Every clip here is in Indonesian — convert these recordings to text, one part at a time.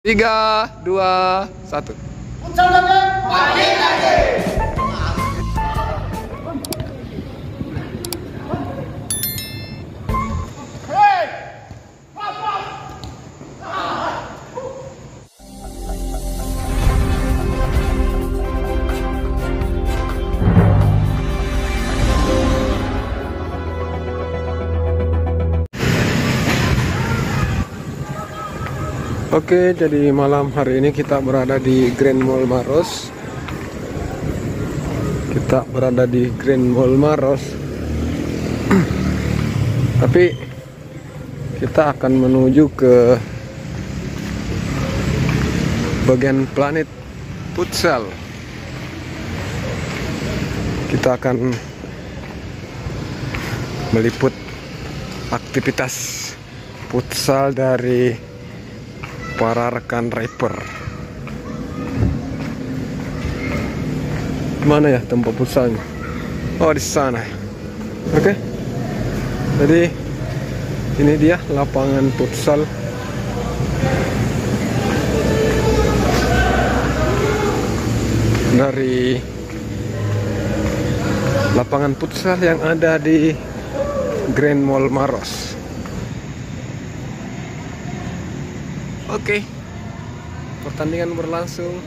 3, 2, 1. Oke, jadi malam hari ini kita berada di Grand Mall Maros. Tapi kita akan menuju ke bagian Planet Futsal. Kita akan meliput aktivitas futsal dari para rekan rapper. Mana ya tempat futsalnya? Oh, di sana. Oke. Jadi ini dia lapangan futsal. Dari lapangan futsal yang ada di Grand Mall Maros. Oke, pertandingan berlangsung.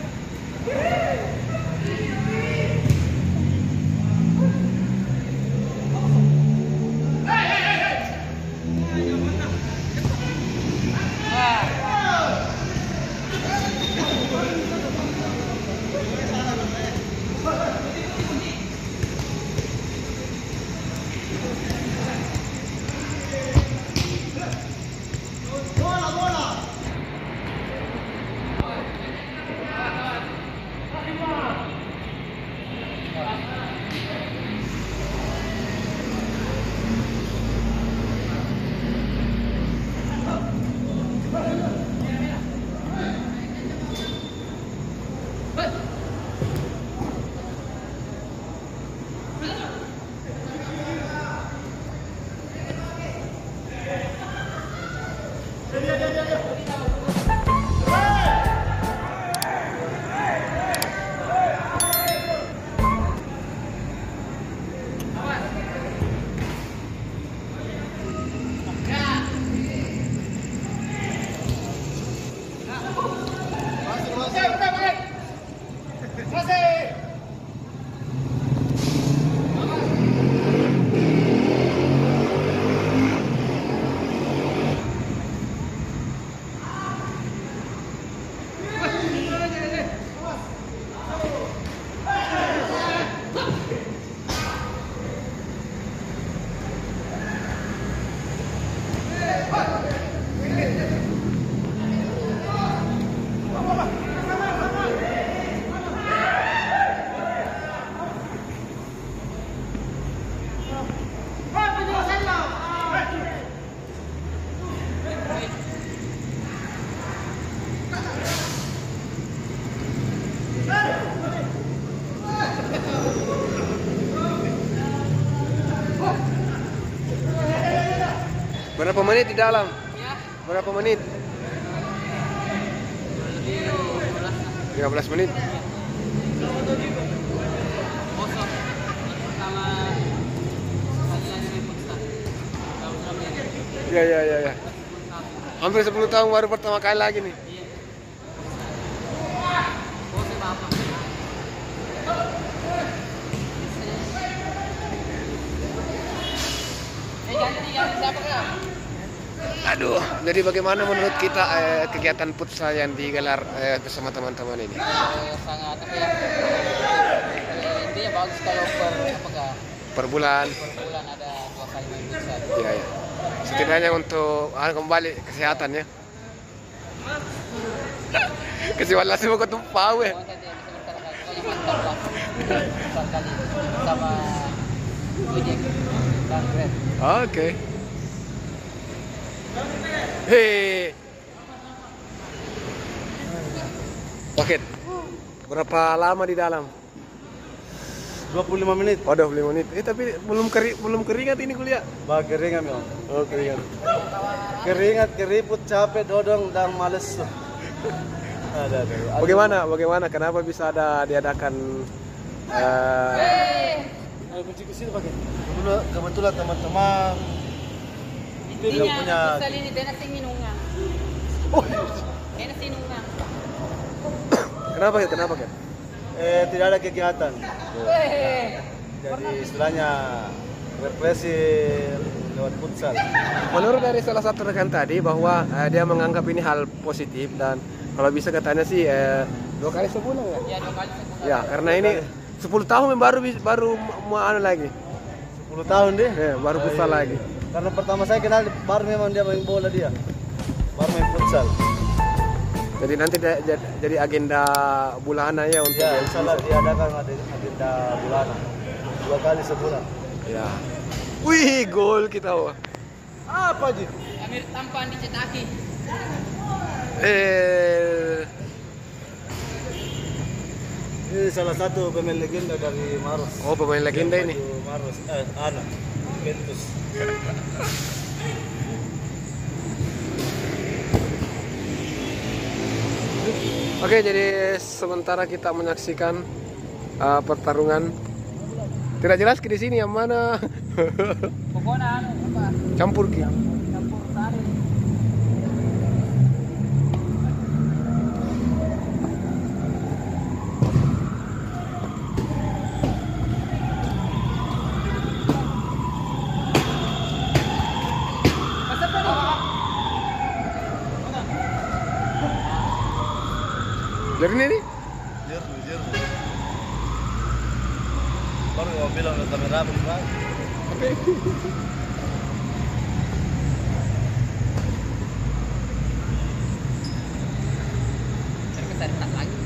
Berapa menit di dalam? Berapa menit? 15 menit. Ya. Hampir 10 tahun baru pertama kali lagi nih. Aduh, jadi bagaimana menurut kita kegiatan futsal yang digelar bersama teman-teman ini? Sangat intinya bagus kalau per bulan ada 2 kali main futsal. Ya. Setidaknya untuk kembali kesehatan ya. Kecuali langsung ke tempat we. Sama Oke. Hei. Oke. Berapa lama di dalam? 25 menit. Oh, 25 menit. Tapi belum keringat ini kuliah. Bah, keringat, Om. Oh, keringat. Keringat, keriput, capek, dodong, dan males. Ada. Bagaimana? Kenapa bisa diadakan Ayo kunci ke sini pakai. Kebetulan teman-teman itu dia punya. Futsal ini dia nasi minungan. Oh, Dia nasi minungan. Kenapa kan? tidak ada kegiatan. Jadi istilahnya represi lewat futsal. Menurut dari salah satu rekan tadi bahwa dia menganggap ini hal positif dan kalau bisa katanya sih 2 kali sebulan ya? Ya 2 kali sebulan. Ya, karena ini 10 tahun baru mau anu lagi. 10 tahun deh. Ya, baru futsal lagi. Karena pertama saya kenal baru memang dia main bola dia. Baru main futsal. Jadi nanti jadi agenda bulanan ya untuk Ya, insyaallah diadakan agenda bulanan. 2 kali sebulan. Ya. Wih, gol kita. Wah. Apa Ji? Amir tampan dicetaki. Ini salah satu pemain legenda dari Maros. Oh, pemain legenda ini. Maros, Juventus. Oke, jadi sementara kita menyaksikan pertarungan. Tidak jelas di sini yang mana. Pokoknya apa? Campur ki. Campur sari. Dari ini? Jernu. Baru mau bilang ke kamera Pak. Oke. Kita tak lagi.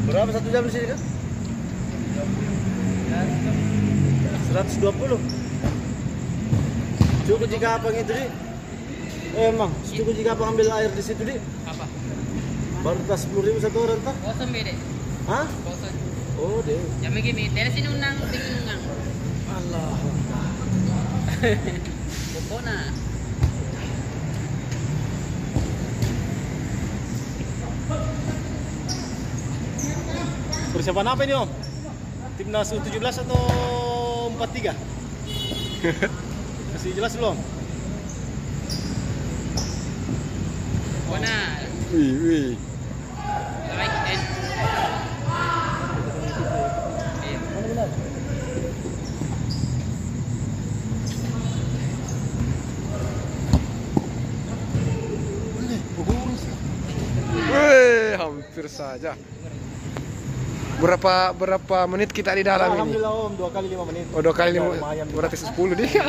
Berapa 1 jam di sini kan? 120. Cukup jika apa gitu di? Emang, cukup jika apa ambil air di situ di? Apa? Baru tas 10.000 satu orang tak? Bosan bede. Hah? Bosan. Oh deh. Jam begini, dia nasi minungan, Allah. Pokoknya. Persiapan apa ini Om? Timnas U17 atau 43? Masih jelas belum? Pokoknya. Wih. Like and. Wih, hampir saja. Berapa menit kita di dalam ini? Alhamdulillah Om, 2 kali 5 menit. Oh, 2 kali Ya, 5. lumayan. Berarti 10 dia.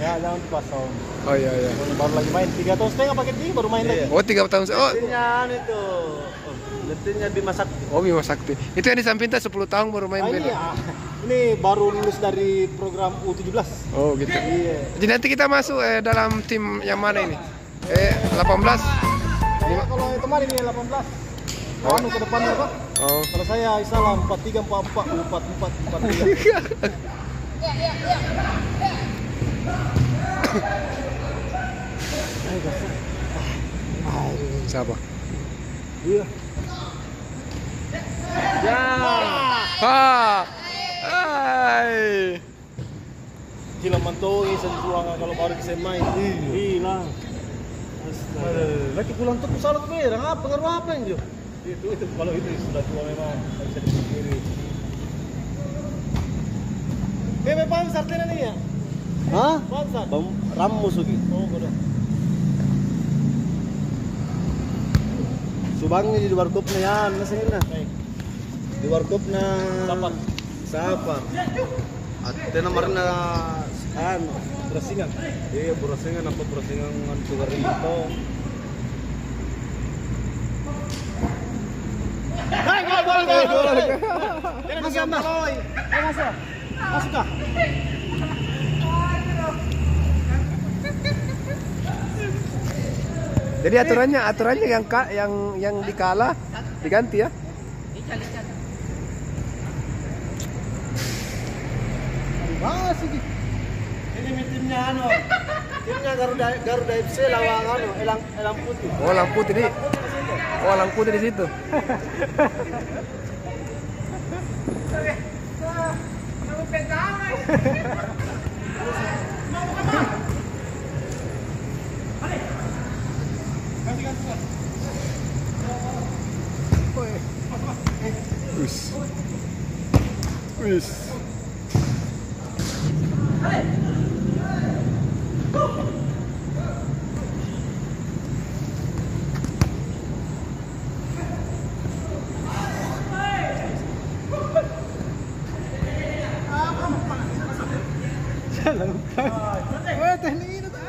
Ya, jangan pas Om. Oh iya. Baru lagi main 3,5 tahun pakai ini baru main lagi. Oh, 3 tahun. Oh, Letihnya itu. Letihnya Bima Sakti. oh Bima Sakti. Itu yang di samping 10 tahun baru main Ini beda. ya. Ini baru lulus dari program U17. Oh, gitu. Iya. Jadi nanti kita masuk dalam tim yang mana ini? 18. Saya kalau yang kemarin ini 18. Anu ke depannya apa? Oh. Kalau saya salah 43 44 44 43. Siapa? Iya. Ya. Hai. Hilang mantogi sentuhan kalau baru bisa main. Hilang. Lagi pulang tuh salah tuh berang apa pengaruh apa yang Jo? Itu kalau itu sudah tua memang nggak bisa dipungkiri. Bebe pansar tena nih ya? Hah? Pansar. Ram musugi. Oh, bodoh. Subangnya di warkop na yan, nasa na. Di warkop na Sapar. At tinamar na ano, Burasingan. Iya, Burasingan apa Burasingan ng sugar dito. Hey, gol! Masuk, masuk. Masuk ka. Jadi aturannya yang dikalah diganti ya. Masuk. ini timnya anu. Timnya Garuda FC lawan anu Elang Putih. Oh, Elang Putih di. Oh, Elang Putih di situ. Wis. Wis. Teknik itu tuh.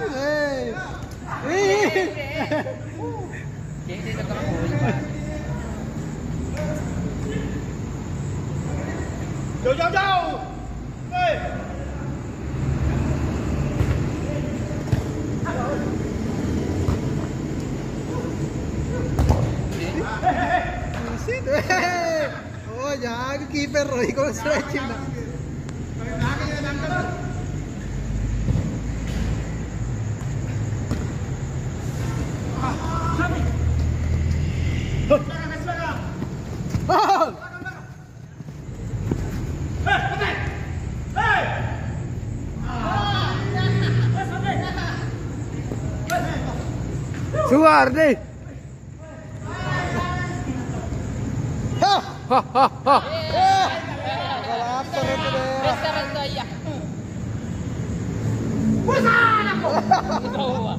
Jadi dito ka po. Jauh. Hei. Oh, jangan kiper Roy kalau stretching nak. Suar deh. Basta rin ya. Busan ako! Ikaw ba?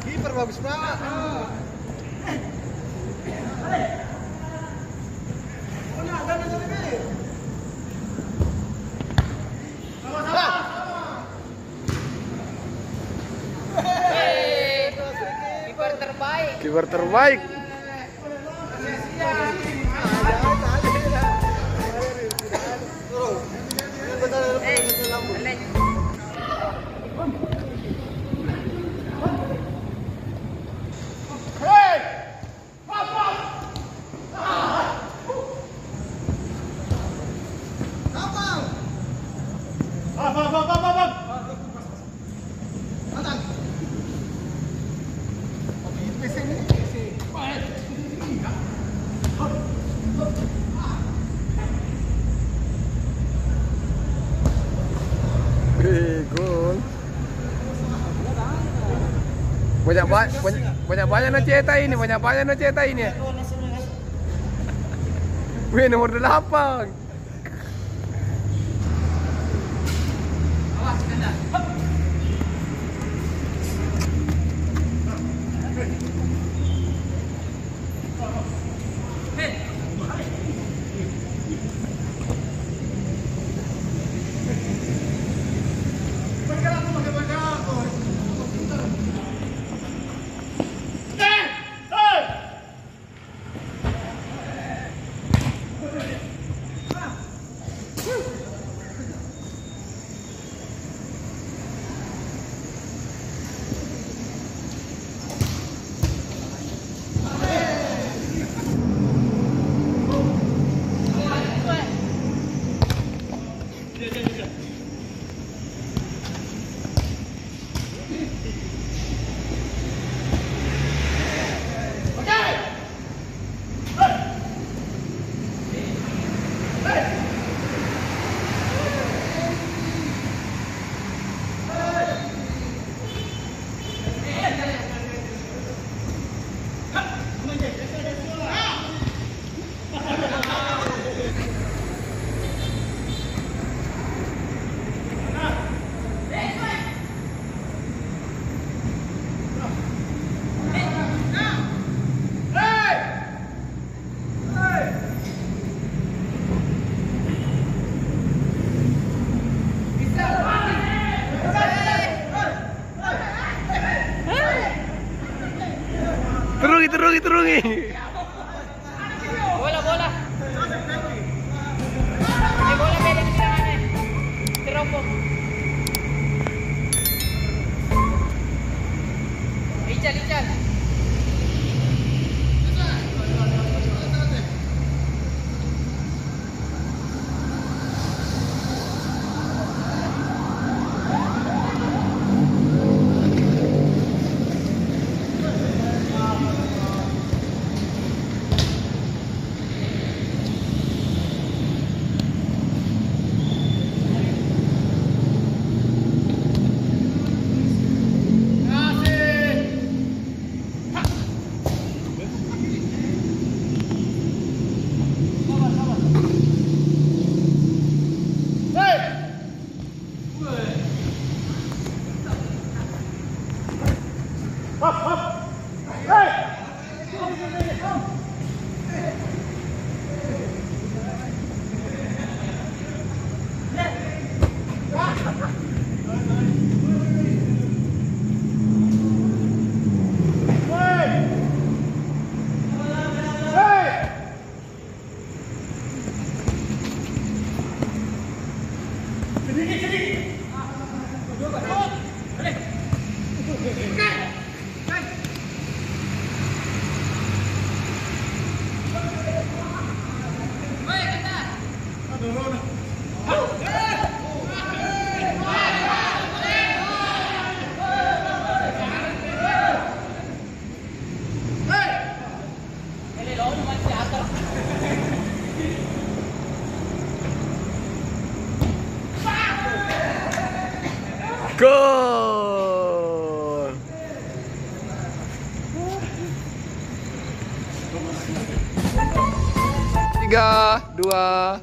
Kiper bagus banget. Kiper terbaik. Kiper terbaik. Gol. Banyak no cetak ini, banyak no cetak ini. Wih, nomor 8. Awas, kena. Turungi. Bola. Ini bola beda di tangannya. Teropong. Gol. 3, 2, 1.